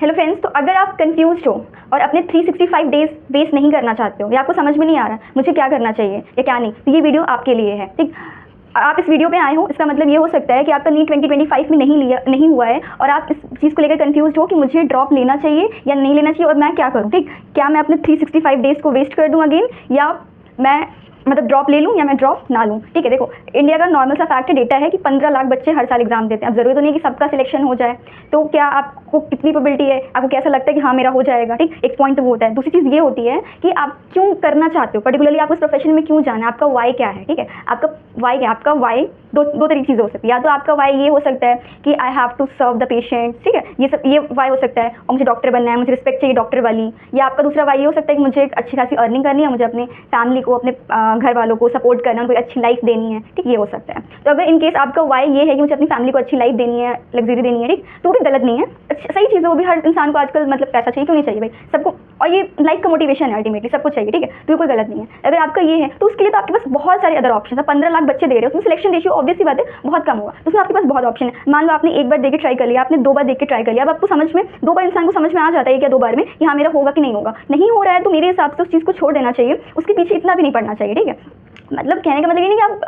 Hello friends, तो अगर आप कंफ्यूज्ड हो और अपने 365 डेज वेस्ट नहीं करना चाहते हो या आपको समझ में नहीं आ रहा मुझे क्या करना चाहिए या क्या नहीं, तो ये वीडियो आपके लिए है। ठीक, आप इस वीडियो पे आए हो, इसका मतलब ये हो सकता है कि आपका नीट 2025 में नहीं हुआ है और आप इस चीज़ को लेकर कंफ्यूज हो कि मुझे ड्रॉप लेना चाहिए या नहीं लेना चाहिए और मैं क्या करूँ। ठीक, क्या मैं अपने 365 डेज़ को वेस्ट कर दूँ अगेन, या मैं मतलब ड्रॉप ले लूँ या मैं ड्रॉप ना लूँ। ठीक है, देखो इंडिया का नॉर्मल सा फैक्ट डेटा है कि 15 लाख बच्चे हर साल एग्जाम देते हैं। अब जरूरी तो नहीं है कि सबका सिलेक्शन हो जाए, तो क्या आपको कितनी प्रोबेबिलिटी है, आपको कैसा लगता है कि हाँ मेरा हो जाएगा। ठीक, एक पॉइंट तो वो होता है। दूसरी चीज़ ये होती है कि आप क्यों करना चाहते हो, पर्टिकुलरली आप उस प्रोफेशन में क्यों जाना है, आपका वाई क्या है। ठीक है, आपका वाई क्या है, आपका वाई दो तरीके चीज़ हो सकती है। या तो आपका वाई ये हो सकता है कि I have to serve the patient, ठीक है, ये वाई हो सकता है और मुझे डॉक्टर बनना है, मुझे रिस्पेक्ट चाहिए डॉक्टर वाली। या आपका दूसरा वाई ये हो सकता है कि मुझे एक अच्छी खासी अर्निंग करनी है, मुझे अपने फैमिली को, अपने घर वालों को सपोर्ट करना, उनको अच्छी लाइफ देनी है। ठीक, ये हो सकता है। तो अगर इन केस आपका वाई ये है कि मुझे अपनी फैमिली को अच्छी लाइफ देनी है, लग्जरी देनी है, ठीक, तो वो भी गलत नहीं है, सही चीज़ है वो भी। हर इंसान को आजकल मतलब पैसा चाहिए, क्यों नहीं चाहिए भाई सबको, और ये लाइफ का मोटिवेशन है अल्टीमेटली, सबको चाहिए। ठीक है, तो ये कोई गलत नहीं है। अगर आपका ये है तो उसके लिए तो आपके पास बहुत सारे अदर ऑप्शन है। 15 लाख बच्चे दे रहे हो, उसमें सिलेक्शन रेशियो ऑब्वियस सी बात है बहुत कम होगा, तो उसमें आपके पास बहुत ऑप्शन है। मान लो आपने एक बार देके ट्राई कर लिया, आपने 2 बार देख के ट्राई कर लिया, अब आपको समझ में 2 बार इंसान को समझ में आ जाता है क्या 2 बार में कि हाँ मेरा होगा कि नहीं होगा। नहीं हो रहा है तो मेरे हिसाब से उस चीज़ को छोड़ देना चाहिए, उसके पीछे इतना भी नहीं पड़ना चाहिए। ठीक है, मतलब कहने का मतलब ये नहीं कि आप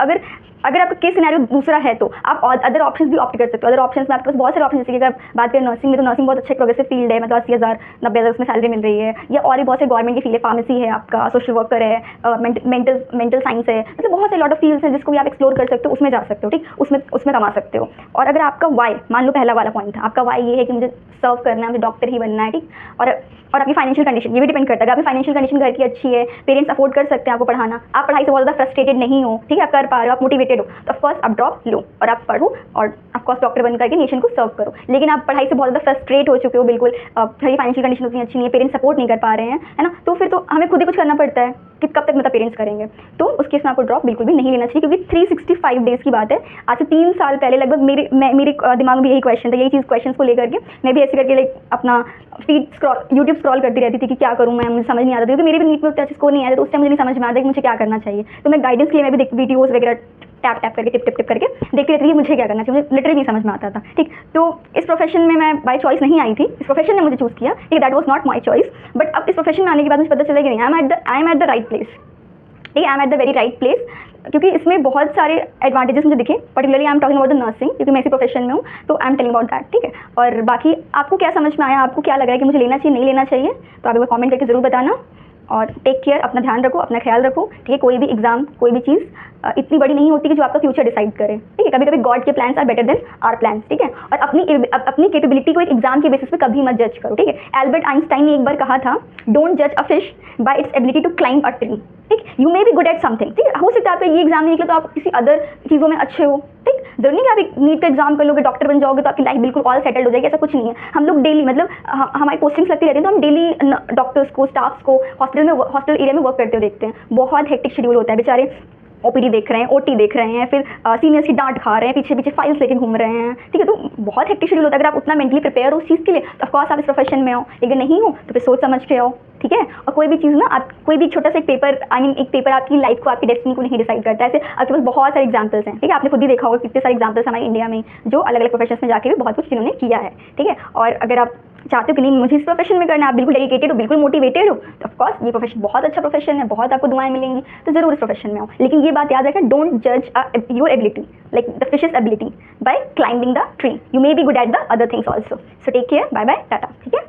अगर आपका केस सिनेरियो दूसरा है तो आप अदर ऑप्शंस भी ऑप्ट कर सकते हो। अदर ऑप्शंस में आपके पास बहुत सारे ऑप्शन, जैसे कि अगर बात करें नर्सिंग में, तो नर्सिंग बहुत अच्छा प्रोग्रेसिव फील्ड है, मतलब 80,000 90,000 उसमें सैलरी मिल रही है। या और भी बहुत से गवर्नमेंट की फील्ड है, फार्मेसी है, आपका सोशल वर्कर है, मेंटल साइंस है, मतलब बहुत से लॉट ऑफ फील्ड्स हैं जिसको भी आप एक्सप्लोर कर सकते हो, उसमें जा सकते हो। ठीक, उसमें कमा सकते हो। और अगर आपका वाई, मान लो पहला वाला पॉइंट था, आपका वाई ये है कि मुझे सर्व करना है, मुझे डॉक्टर ही बनना है। ठीक, और आपकी फाइनेंशियल कंडीशन, ये भी डिपेंड करता है। अगर आपकी फाइनेंशियल कंडीशन घर की अच्छी है, पेरेंट्स अफोर्ड कर सकते हैं आपको पढ़ाना, आप पढ़ाई से बहुत ज़्यादा फ्रस्ट्रेटेड नहीं हो, ठीक है, आप कर पा रहे हो, आप मोटिवेटेड हो, तो ऑफकोर्स आप ड्रॉप लो और आप पढ़ो और ऑफकोर्स डॉक्टर बन करके नेशन को सर्व करो। लेकिन आप पढ़ाई से बहुत ज़्यादा फ्रस्ट्रेट हो चुके हो, बिल्कुल थोड़ी फाइनेंशियल कंडीशन उतनी अच्छी नहीं है, पेरेंट्स सपोर्ट नहीं कर पा रहे हैं, है ना, तो फिर तो हमें खुद ही कुछ करना पड़ता है कि कब तक मतलब पेरेंट्स करेंगे। तो उस केस में आपको ड्रॉप बिल्कुल भी नहीं लेना चाहिए, क्योंकि 365 डेज़ की बात है। आज से 3 साल पहले लगभग मेरे दिमाग में भी यही क्वेश्चन था, यही चीज़ क्वेश्चन को लेकर के मैं भी ऐसे करके अपना फीड यूट्यूब स्क्रॉल करती रहती थी कि क्या करूँ मैं, मुझे समझ नहीं आता था, क्योंकि मेरे भी नीट में उतना स्कोर नहीं आया था, तो उस टाइम मुझे नहीं समझ में आता कि मुझे क्या करना चाहिए। तो मैं गाइडेंस के लिए मैं भी वीडियोज़ वगैरह टैप करके टिप करके देखती रहती थी मुझे क्या करना चाहिए, मुझे लिटरली नहीं समझ में आता था। ठीक, तो इस प्रोफेशन में मैं बाय चॉइस नहीं आई थी, इस प्रोफेशन ने मुझे चूज़ किया, ठीक, that was not my choice. But अब इस प्रोफेशन में आने के बाद मुझे पता चला कि नहीं, I am at the right place. ठीक, I am at the very right place, क्योंकि इसमें बहुत सारे एडवांटेजेस मुझे दिखे। Particularly I am talking about the nursing, क्योंकि मैं इसी प्रोफेशन में हूँ, तो I am telling about that. ठीक है, और बाकी आपको क्या समझ में आया, आपको क्या लग रहा है कि मुझे लेना चाहिए नहीं लेना चाहिए, तो आप एक बार कमेंट करके ज़रूर बताना। और टेक केयर, अपना ध्यान रखो, अपना ख्याल रखो। ठीक है, कोई भी एग्जाम, कोई भी चीज़ इतनी बड़ी नहीं होती कि जो आपका फ्यूचर डिसाइड करे। ठीक है, कभी कभी गॉड के plans are better than our plans. ठीक है, और अपनी कैपेबिलिटी को एक एग्जाम के बेसिस पे कभी मत जज करो। ठीक है, एल्बर्ट आइंस्टाइन ने एक बार कहा था, डोंट जज a fish by its ability to climb a tree. ठीक, you may be good at something. ठीक है, हो सकता है आपका ये एग्जाम नहीं निकले तो आप किसी अदर चीज़ों में अच्छे हो। ठीक, जरूरी नहीं कि आप एक नीट का एग्जाम कर लोगे, डॉक्टर बन जाओगे तो आपकी लाइफ बिल्कुल ऑल सेटल्ड हो जाएगी, ऐसा कुछ नहीं है। हम लोग डेली मतलब हमारी पोस्टिंग्स लगती रहती है, तो हम डेली डॉक्टर्स को, स्टाफ्स को हॉस्पिटल एरिया में वर्क करते हुए देखते हैं। बहुत हेक्टिक शेड्यूल होता है, बेचारे ओपीडी देख रहे हैं, ओटी देख रहे हैं, फिर सीनियर्स की डांट खा रहे हैं, पीछे पीछे फाइल्स लेके घूम रहे हैं। ठीक है, तो बहुत हेक्टिक शेड्यूल होता है। अगर आप उतना मेंटली प्रिपेयर हो उस चीज़ के लिए तो ऑफकोर्स आप इस प्रोफेशन में आओ, लेकिन नहीं हो तो फिर सोच समझ के आओ। ठीक है, और कोई भी चीज़ ना, आप कोई भी छोटा सा एक पेपर, एक पेपर आपकी लाइफ को, आपकी डेस्टिनी को नहीं डिसाइड करता है। ऐसे आपके पास बहुत सारे एग्जाम्पल्स हैं। ठीक है, आपने खुद ही देखा होगा कितने सारे एग्जाम्पल्स हमारे इंडिया में जो अलग अलग प्रोफेशन में जाके भी बहुत कुछ जिन्होंने किया है। ठीक है, और अगर आप चाहते हो कि नहीं मुझे इस प्रोफेशन में करना, आप बिल्कुल डेडिकेटेड हो, बिल्कुल मोटिवेटेड हो, तो ऑफकोर्स ये प्रोफेशन बहुत अच्छा प्रोफेशन है, बहुत आपको दुआएं मिलेंगी, तो जरूर इस प्रोफेशन में आओ। लेकिन ये बात याद रखें, डोंट जज your ability like the fishes ability by climbing the tree, you may be good at the other things also. So take care, bye bye, tata. ठीक है।